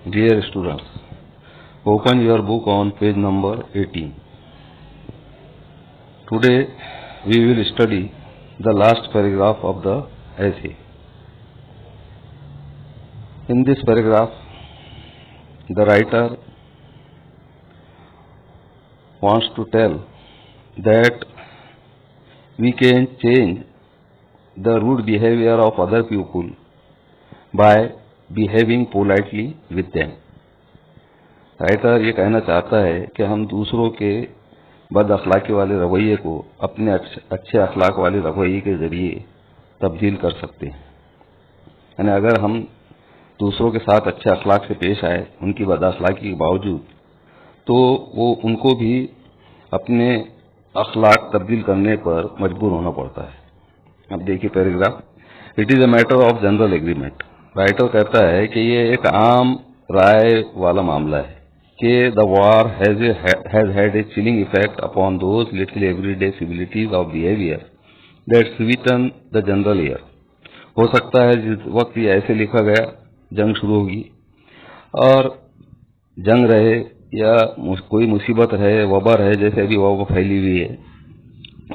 Dear students, open your book on page number 18. Today we will study the last paragraph of the essay. In this paragraph, the writer wants to tell that we can change the rude behavior of other people by behaving politely with them. Writer ये कहना चाहता है कि हम दूसरों के बद अखलाकी वाले रवैये को अपने अच्छे अखलाक वाले रवैये के जरिए तब्दील कर सकते हैं। यानी अगर हम दूसरों के साथ अच्छे अखलाक से पेश आए उनकी बद अखलाकी के बावजूद, तो वो उनको भी अपने अखलाक तब्दील करने पर मजबूर होना पड़ता है। अब देखिए paragraph. It is a matter of general agreement. Writer कहता है कि ये एक आम राय वाला मामला है कि the war has had a chilling effect upon those little everyday civilities of behaviour that sweeten the general air. हो सकता है जिस वक्त ये ऐसे लिखा गया, जंग शुरू होगी और जंग रहे या कोई मुसीबत है, वबा है, जैसे अभी वबा फैली हुई है,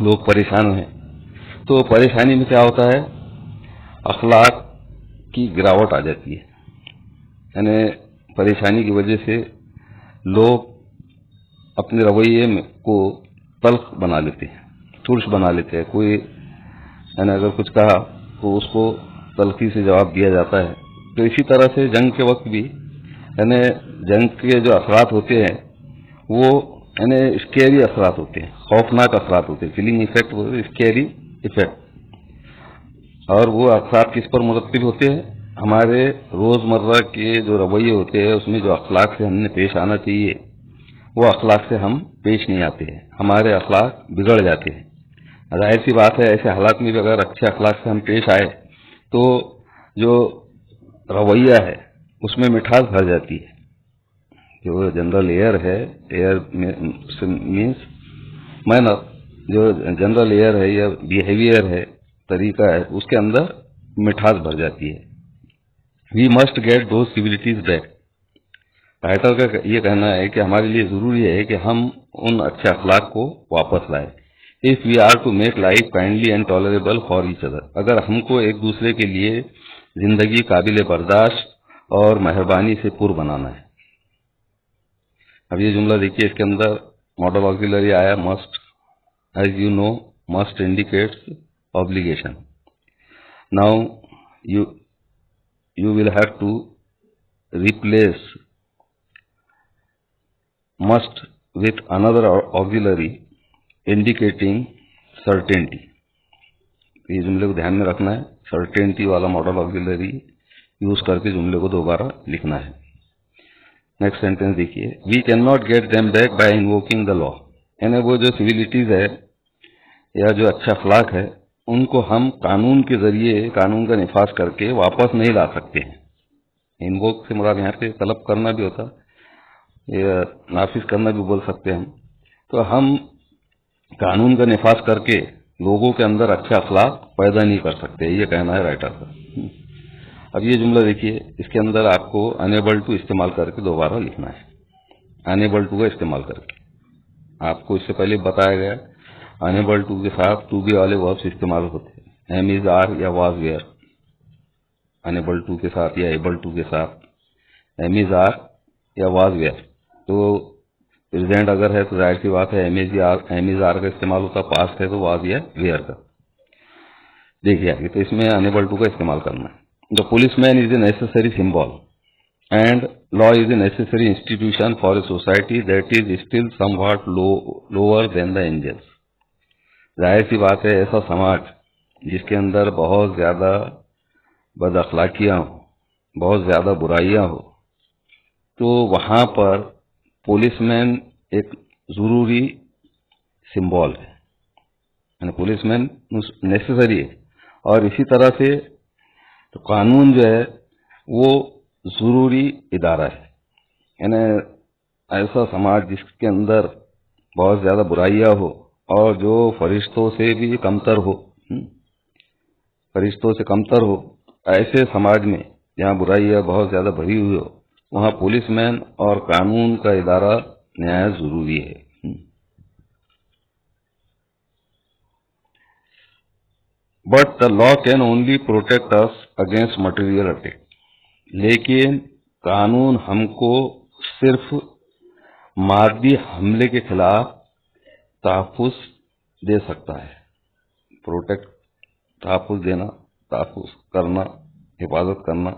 लोग परेशान हैं, तो परेशानी में क्या होता है, अखलाक की गिरावट आ जाती है। यानी परेशानी की वजह से लोग अपने रवैये में को तल्ख बना लेते हैं, तुर्श बना लेते हैं। कोई यानी अगर कुछ कहा तो उसको तल्खी से जवाब दिया जाता है। तो इसी तरह से जंग के वक्त भी यानी जंग के जो असरात होते हैं वो यानी स्केरी असरात होते हैं, खौफनाक असरात होते हैं। Chilling effect, scary effect. और वो असरात किस पर मुरतब होते हैं, हमारे रोजमर्रा के जो रवैये होते हैं उसमें जो अखलाक से हमने पेश आना चाहिए वो अखलाक से हम पेश नहीं आते हैं, हमारे अखलाक बिगड़ जाते हैं। जाहिर सी बात है, ऐसे हालात में भी अगर अच्छे अखलाक से हम पेश आए तो जो रवैया है उसमें मिठास भर जाती है। जो जनरल एयर है, एयर मीन्स मैनर, जो जनरल एयर है या बिहेवियर है, तरीका है, उसके अंदर मिठास भर जाती है। वी मस्ट गेट दो सिविलिटीज बैक। राइटर का ये कहना है कि हमारे लिए जरूरी है कि हम उन अच्छे अखलाक को वापस लाए। If we are to make life kindly and tolerable for each other. अगर हमको एक दूसरे के लिए जिंदगी काबिल बर्दाश्त और मेहरबानी से पुर बनाना है। अब ये जुमला देखिए, इसके अंदर मॉडल ऑक्सिलरी आया must. As you know, must indicates obligation. Now you will have to replace must with another auxiliary indicating certainty. ये जुमले को ध्यान में रखना है, certainty वाला मॉडल ऑक्सिलरी यूज करके जुमले को दोबारा लिखना है। नेक्स्ट सेंटेंस देखिए। We cannot get them back by invoking the law. यानी वो जो सिविलिटीज है या जो अच्छा अखलाक है उनको हम कानून के जरिए, कानून का निफाज करके वापस नहीं ला सकते हैं। इन्वोक से मुराद यहाँ पे तलब करना भी होता या नाफिज करना भी बोल सकते हैं हम। तो हम कानून का निफाज करके लोगों के अंदर अच्छा अखलाक पैदा नहीं कर सकते, ये कहना है राइटर का। अब ये जुमला देखिए, इसके अंदर आपको अनेबल टू इस्तेमाल करके दोबारा लिखना है। अनेबल टू का इस्तेमाल करके, आपको इससे पहले बताया गया अनेबल टू के साथ टू बी वाले वर्ब्स इस्तेमाल होते हैं। एम इज, आर या वाज वेयर। अनेबल टू के साथ या एबल टू के साथ एम इज, आर या वाज वेयर। तो प्रेजेंट अगर है तो जाहिर सी बात है एम इज आर का इस्तेमाल होता, पास्ट है तो वाज या वेयर का। देखिए आगे, तो इसमें अनेबल टू का इस्तेमाल करना है। The policeman is a necessary symbol and law is a necessary institution for a society that is still somewhat lower than the angels. जाहिर सी बात है, ऐसा समाज जिसके अंदर बहुत ज्यादा बद अखलाकियां हो, बहुत ज्यादा बुराइयां हो, तो वहां पर पुलिसमैन एक जरूरी सिंबल है। यानी पुलिसमैन नेसेसरी है। और इसी तरह से तो कानून जो है वो जरूरी इदारा है। यानी ऐसा समाज जिसके अंदर बहुत ज्यादा बुराइयां हो और जो फरिश्तों से भी कमतर हो, फरिश्तों से कमतर हो, ऐसे समाज में जहाँ बुराइयां बहुत ज्यादा भरी हुई हो, वहाँ पुलिसमैन और कानून का इदारा न्याय जरूरी है। But the law can only protect us against material attack. लेकिन कानून हमको सिर्फ मादी हमले के खिलाफ तहफ़्फ़ुज़ दे सकता है। प्रोटेक्ट, तहफ़्फ़ुज़ देना, तहफ़्फ़ुज़ करना, हिफाजत करना।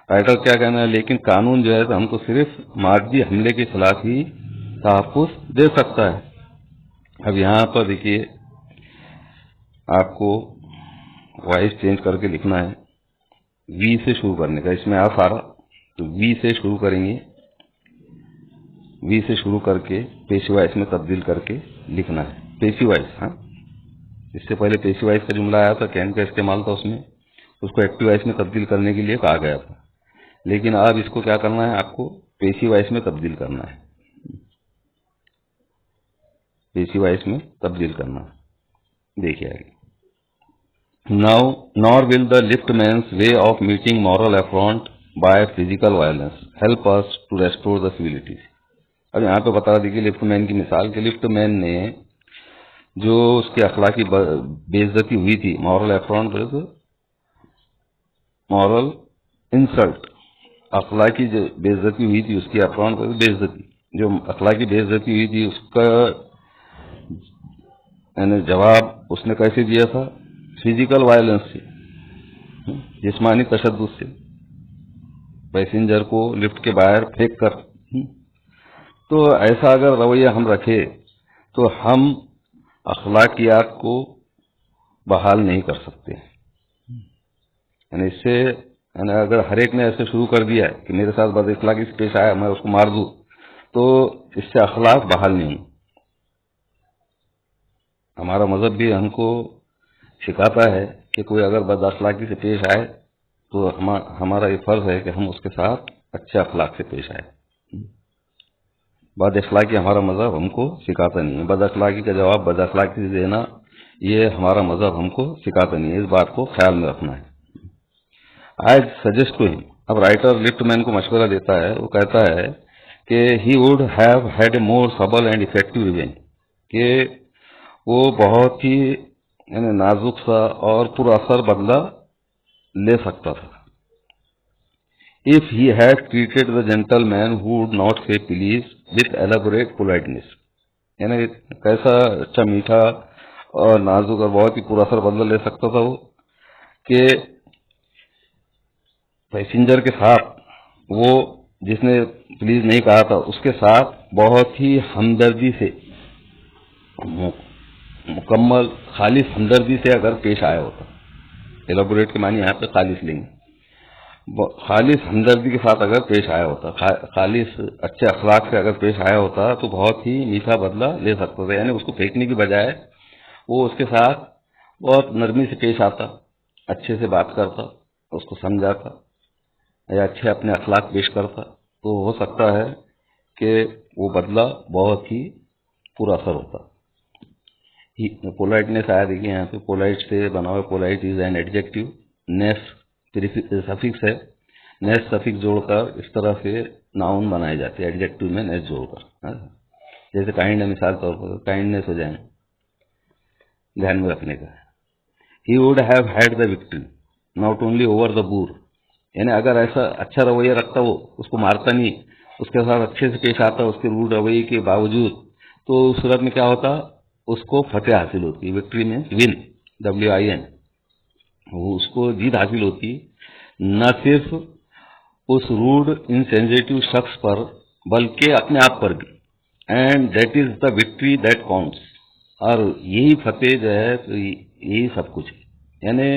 राइटर क्या कहना है, लेकिन कानून जो है तो हमको सिर्फ मादी हमले के खिलाफ ही तहफ़्फ़ुज़ दे सकता है। अब यहाँ पर देखिए, आपको वॉइस चेंज करके लिखना है, वी से शुरू करने का। इसमें आ सारा तो वी से शुरू करेंगे, वी से शुरू करके पेशी वॉइस में तब्दील करके लिखना है। पेशी वॉइस, हाँ, इससे पहले पेशी वॉइस का जुमला आया था, कैन का इस्तेमाल था, उसमें उसको एक्टिव वॉइस में तब्दील करने के लिए कहा गया था। लेकिन अब इसको क्या करना है, आपको पेशी वॉइस में तब्दील करना है, पेशी वॉइस में तब्दील करना है। देखिए आगे, Now, nor will the liftman's way of meeting moral affront by physical violence help us to restore the civilities। अब यहाँ पे बता दीजिए लिफ्टमैन की मिसाल के, लिफ्टमैन ने जो उसकी अखलाकी बेइज्जती हुई थी, मॉरल अफ्रॉन्ट, मॉरल इंसल्ट, अखलाकी जो बेइज्जती हुई थी उसकी, अफ्रॉन्ट बेइज्जती, जो अखलाकी बेइज्जती हुई थी उसका यानी जवाब उसने कैसे दिया था, फिजिकल वायलेंस से, जिस्मानी तशद्दुद से, पैसेंजर को लिफ्ट के बाहर फेंक कर। तो ऐसा अगर रवैया हम रखे तो हम अखलाकियात को बहाल नहीं कर सकते। यानी इससे, यानी अगर हर एक ने ऐसे शुरू कर दिया है कि मेरे साथ बद अखलाकी से पेश आया मैं उसको मार दूं, तो इससे अखलाक बहाल नहीं होंगे। हमारा मजहब भी हमको सिखाता है कि कोई अगर बद अखलाकी से पेश आए तो हमारा ये फर्ज है कि हम उसके साथ अच्छे अखलाक से पेश आए। बद अखलाकी हमारा मजहब हमको सिखाता नहीं है। बद अखलाकी का जवाब बद अखलाकी से देना, ये हमारा मजहब हमको सिखाता नहीं है। इस बात को ख्याल में रखना है। आई सजेस्ट टू हिम, अब राइटर लिफ्टमैन को मशवरा देता है, वो कहता है कि he would have had a more subtle and effective revenge, कि वो बहुत ही यानी नाजुक सा और पुरअसर बदला ले सकता था। If he had treated the gentleman who would not से प्लीज विथ एलेबोरेट पोलाइटनेस, यानी कैसा अच्छा मीठा और नाजुक और बहुत ही पुरअसर बदला ले सकता था वो, कि पैसेंजर के साथ, वो जिसने प्लीज नहीं कहा था उसके साथ बहुत ही हमदर्दी से, मुकम्मल खालिस हमदर्दी से अगर पेश आया होता। एलाबोरेट के मानी यहाँ पे खालिस लेंगे, खालिस हमदर्दी के साथ अगर पेश आया होता, खालिस अच्छे अखलाक से अगर पेश आया होता तो बहुत ही मीठा बदला ले सकता था। यानी उसको फेंकने की बजाय वो उसके साथ बहुत नरमी से पेश आता, अच्छे से बात करता, उसको समझाता या अच्छे अपने अखलाक पेश करता, तो हो सकता है कि वो बदला बहुत ही पुरअसर होता। पोलाइटनेस आया, देखिए यहाँ पे पोलाइट से बना हुआ, polite is an adjective, ness suffix है, नेस सफिक्स जोड़कर इस तरह से नाउन बनाए जाते हैं, एडजेक्टिव में नेस जोड़कर। जैसे काइंड है, मिसाल तौर पर काइंडनेस हो जाए, ध्यान में रखने का। He would have had the victory not only over the Boer, यानी अगर ऐसा अच्छा रवैया रखता, वो उसको मारता नहीं, उसके साथ अच्छे से पेश आता उसके रूड रवैये के बावजूद, तो उस सूरत में क्या होता, उसको फतेह हासिल होती। विक्ट्री में विन, WIN, उसको जीत हासिल होती, न सिर्फ उस रूड इनसेंसिटिव शख्स पर बल्कि अपने आप पर भी। And that is the victory that counts, और यही फतेह जो है तो यही सब कुछ है। यानी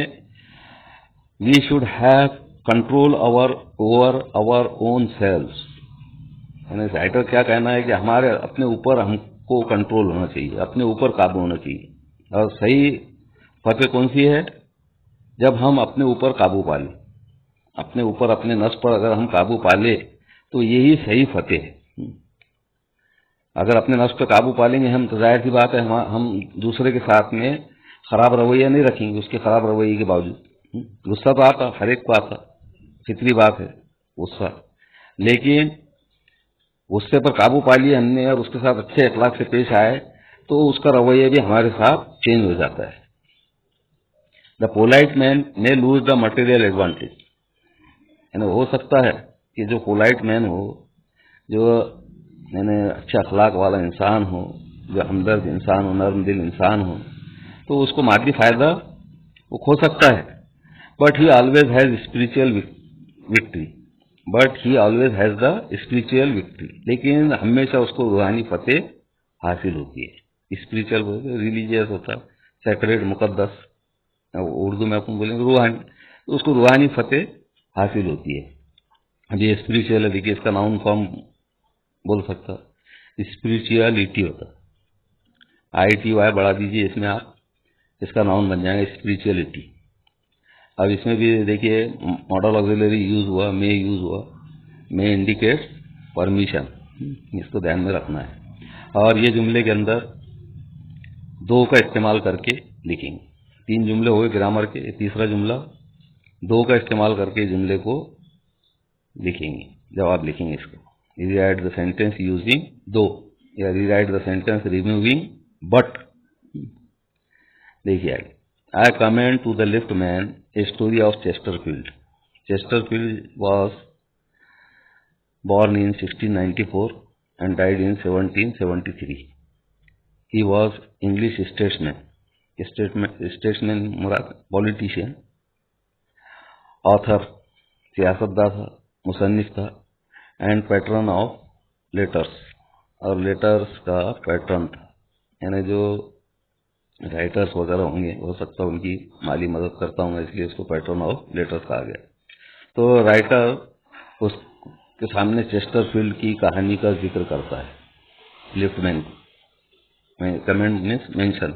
we should have control over our own selves. यानी राइटर क्या कहना है कि हमारे अपने ऊपर हमको कंट्रोल होना चाहिए, अपने ऊपर काबू होना चाहिए। और सही फतेह कौन सी है, जब हम अपने ऊपर काबू पा लें, अपने ऊपर अपने नफ्स पर अगर हम काबू पा ले तो यही सही फतेह है। अगर अपने नफ्स पर काबू पा लेंगे हम, तो जाहिर सी बात है हम दूसरे के साथ में खराब रवैया नहीं रखेंगे। उसके खराब रवैये के बावजूद गुस्सा तो आता, हर एक को आता, फितरी बात है गुस्सा, लेकिन उससे पर काबू पा लिया हमने और उसके साथ अच्छे अखलाक से पेश आए तो उसका रवैया भी हमारे साथ चेंज हो जाता है। The polite man may lose the material advantage, यानी हो सकता है कि जो पोलाइट मैन हो, जो यानी अच्छे अखलाक वाला इंसान हो, जो हमदर्द इंसान हो, नर्म दिल इंसान हो, तो उसको मादी फायदा वो खो सकता है। But he always has spiritual victory, but he always has the spiritual victory, लेकिन हमेशा उसको रूहानी फतेह हासिल होती है। स्पिरिचुअल रिलीजियस होता है, सेक्रेड, मुकद्दस, उर्दू में अपन बोलेंगे रूहानी, तो उसको रूहानी फतेह हासिल होती है। अब ये स्पिरिचुअल है, देखिए इसका नाउन फॉर्म बोल सकता, स्पिरिचुअलिटी होता, ITY बढ़ा दीजिए इसमें आप, इसका नाउन बन जाएगा स्पिरिचुअलिटी। अब इसमें भी देखिए मॉडल ऑक्सिलरी यूज हुआ, मे यूज हुआ, मे इंडिकेट परमिशन, इसको ध्यान में रखना है। और ये जुमले के अंदर दो का इस्तेमाल करके लिखेंगे। 3 जुमले हो गए ग्रामर के, तीसरा जुमला दो का इस्तेमाल करके जुमले को लिखेंगे, जवाब लिखेंगे इसको। Rewrite the sentence using though, या rewrite the sentence removing but. देखिए आगे, I comment to the lift man a story of Chesterfield. Chesterfield was born in 1694 and died in 1773. He was English statesman, statesman मुराद politician, author सियासतदार था, मुसन्निफ था, and pattern of letters, और letters का pattern था, यानी जो राइटर्स वगैरह होंगे हो सकता है उनकी माली मदद करता हूँ, इसलिए उसको पैटर्न ऑफ लेटर्स कहा गया। तो राइटर उसके सामने चेस्टरफील्ड की कहानी का जिक्र करता है, लिफ्टमैन को, comment means mention.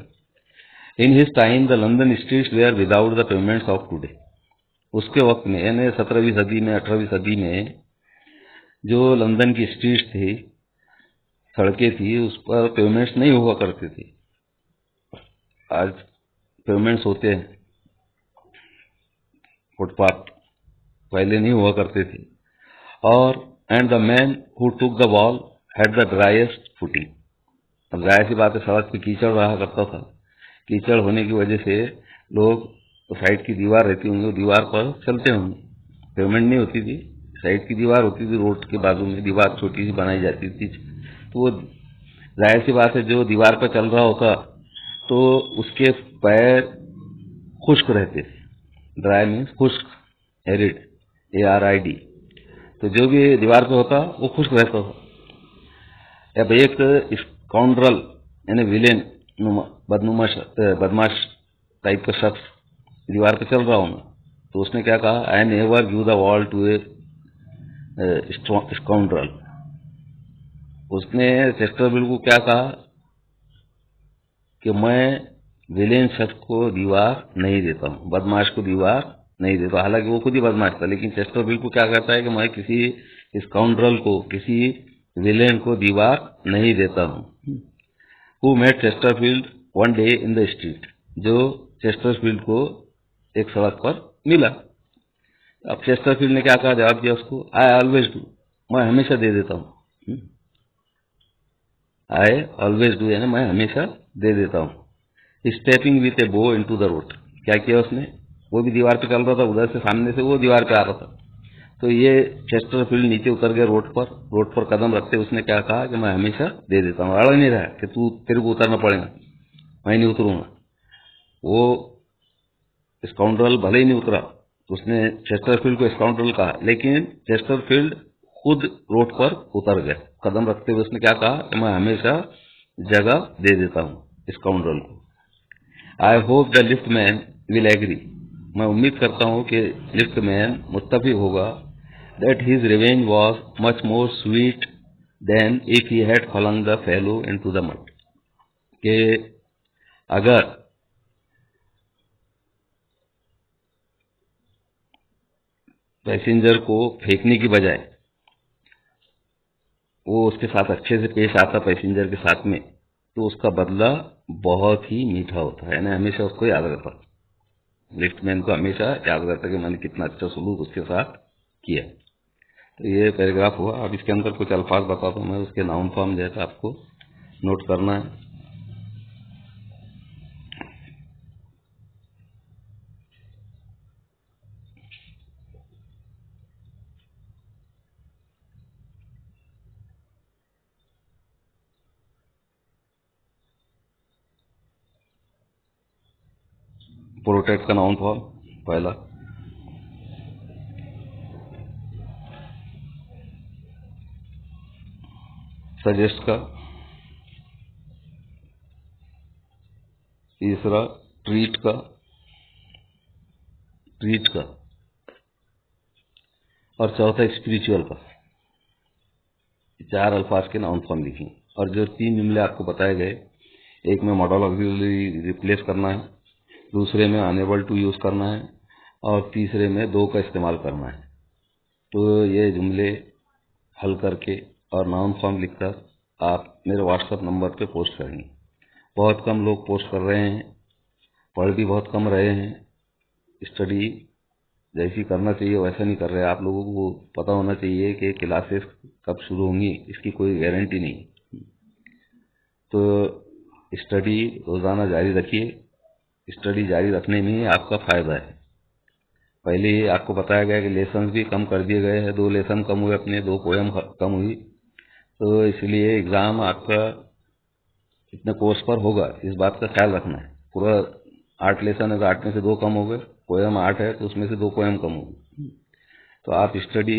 In his time the London streets were without the pavements of today. उसके वक्त में यानी 17वीं सदी में, 18वीं सदी में जो लंदन की स्ट्रीट्स थी, सड़कें थी, उस पर पेमेंट्स नहीं हुआ करते थे। आज पेमेंट्स होते हैं फुटपाथ, पहले नहीं हुआ करते थे। और and the man who took the ball had the driest footing. अब जाहिर सी बात है, सड़क पे कीचड़ रहा करता था, कीचड़ होने की वजह से लोग तो साइड की दीवार रहती होंगी, दीवार पर चलते होंगे, पेमेंट नहीं होती थी, साइड की दीवार होती थी, रोड के बाजू में दीवार छोटी सी बनाई जाती थी, तो वो जाहिर सी बात है जो दीवार पर चल रहा होता तो उसके पैर खुश्क रहते थे। ड्राई मीन्स खुश्क, एरिड, ARID, तो जो भी दीवार पे होता वो खुश्क रहता था। अब एक स्काउंड्रल यानी विलेन, बदमाश टाइप का शख्स दीवार पे चल रहा होगा, तो उसने क्या कहा, I never give the wall to a scoundrel. उसने चेस्टरफील्ड को क्या कहा कि मैं विलेन शख्स को दीवार नहीं देता हूँ, बदमाश को दीवार नहीं देता। हालांकि वो खुद ही बदमाश था, लेकिन चेस्टरफील्ड को क्या कहता है कि मैं किसी स्काउंड्रल को, किसी विलेन को दीवार नहीं देता हूँ। Who met Chesterfield one day in the street, जो चेस्टरफील्ड को एक सड़क पर मिला। अब चेस्टरफील्ड ने क्या कहा, जवाब दिया उसको, आई ऑलवेज डू, मैं हमेशा दे देता हूँ। आई ऑलवेज डू यानी मैं हमेशा दे देता हूँ। स्टेपिंग विथ ए बो इनटू द रोड, क्या किया उसने, वो भी दीवार पे चल रहा था, उधर से सामने से वो दीवार पे आ रहा था, तो ये चेस्टरफील्ड नीचे उतर गया रोड पर कदम रखते उसने क्या कहा कि मैं हमेशा दे देता हूँ। अड़ नहीं रहा कि तेरे को उतरना पड़ेगा, मैं नहीं उतरूंगा। वो स्काउंड्रल भले ही नहीं उतरा, उसने चेस्टरफील्ड को स्काउंड्रल कहा, लेकिन चेस्टरफील्ड खुद रोड पर उतर गया, कदम रखते हुए उसने क्या कहा कि मैं हमेशा जगह दे देता हूँ स्काउंड्रल को। I hope the lift man will agree, मैं उम्मीद करता हूँ कि लिफ्ट मैन मुत्तफिक होगा, that his revenge was much more sweet than if he had fallen the fellow into the mud, कि अगर पैसेंजर को फेंकने की बजाय वो उसके साथ अच्छे से पेश आता पैसेंजर के साथ में, तो उसका बदला बहुत ही मीठा होता है, यानी हमेशा उसको याद रहता, लिफ्टमैन को हमेशा याद रहता कि मैंने कितना अच्छा सलूक उसके साथ किया। तो ये पैराग्राफ हुआ। अब इसके अंदर कुछ अल्फाज बताता हूँ मैं, उसके नाउन फॉर्म जैसा आपको नोट करना है। प्रोटेक्ट का नाउन फॉर्म पहला, सजेस्ट का तीसरा, ट्रीट का और चौथा स्पिरिचुअल का। चार अल्फाज के नाउन फॉर्म लिखी और जो तीन जुमले आपको बताए गए, एक में मॉडल ऑक्सिलरी रिप्लेस करना है, दूसरे में अनेबल टू यूज करना है और तीसरे में दो का इस्तेमाल करना है। तो ये जुमले हल करके और नाउन फॉर्म लिखकर आप मेरे व्हाट्सएप नंबर पे पोस्ट करेंगे। बहुत कम लोग पोस्ट कर रहे हैं, पढ़ भी बहुत कम रहे हैं, स्टडी जैसी करना चाहिए वैसा नहीं कर रहे। आप लोगों को पता होना चाहिए कि क्लासेस कब शुरू होंगी, इसकी कोई गारंटी नहीं। तो स्टडी रोजाना जारी रखिए, स्टडी जारी रखने में ही आपका फायदा है। पहले ही आपको बताया गया कि लेसन भी कम कर दिए गए हैं, 2 लेसन कम हुए अपने, 2 पोएम कम हुई। तो इसलिए एग्जाम आपका इतने कोर्स पर होगा, इस बात का ख्याल रखना है। पूरा 8 लेसन है तो 8 में से 2 कम हो गए, पोएम 8 है तो उसमें से 2 पोएम कम हो गए। तो आप स्टडी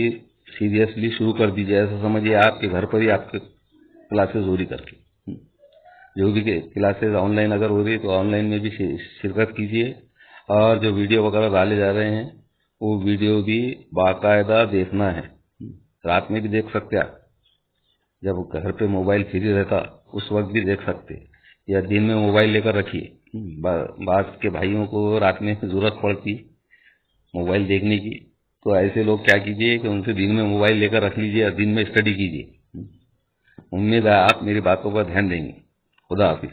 सीरियसली शुरू कर दीजिए। ऐसा समझिए आपके घर पर ही आपके क्लासेस हो रही करके। जो भी क्लासेस ऑनलाइन अगर हो रही तो ऑनलाइन में भी शिरकत कीजिए और जो वीडियो वगैरह डाले जा रहे हैं वो वीडियो भी बाकायदा देखना है। रात में भी देख सकते आप, जब घर पे मोबाइल फ्री रहता उस वक्त भी देख सकते, या दिन में मोबाइल लेकर रखिए। बात के भाइयों को रात में जरूरत पड़ती मोबाइल देखने की, तो ऐसे लोग क्या कीजिए कि उनसे दिन में मोबाइल लेकर रख लीजिए और दिन में स्टडी कीजिए। उम्मीद है आप मेरी बातों पर ध्यान देंगे। खुदा हाफिज।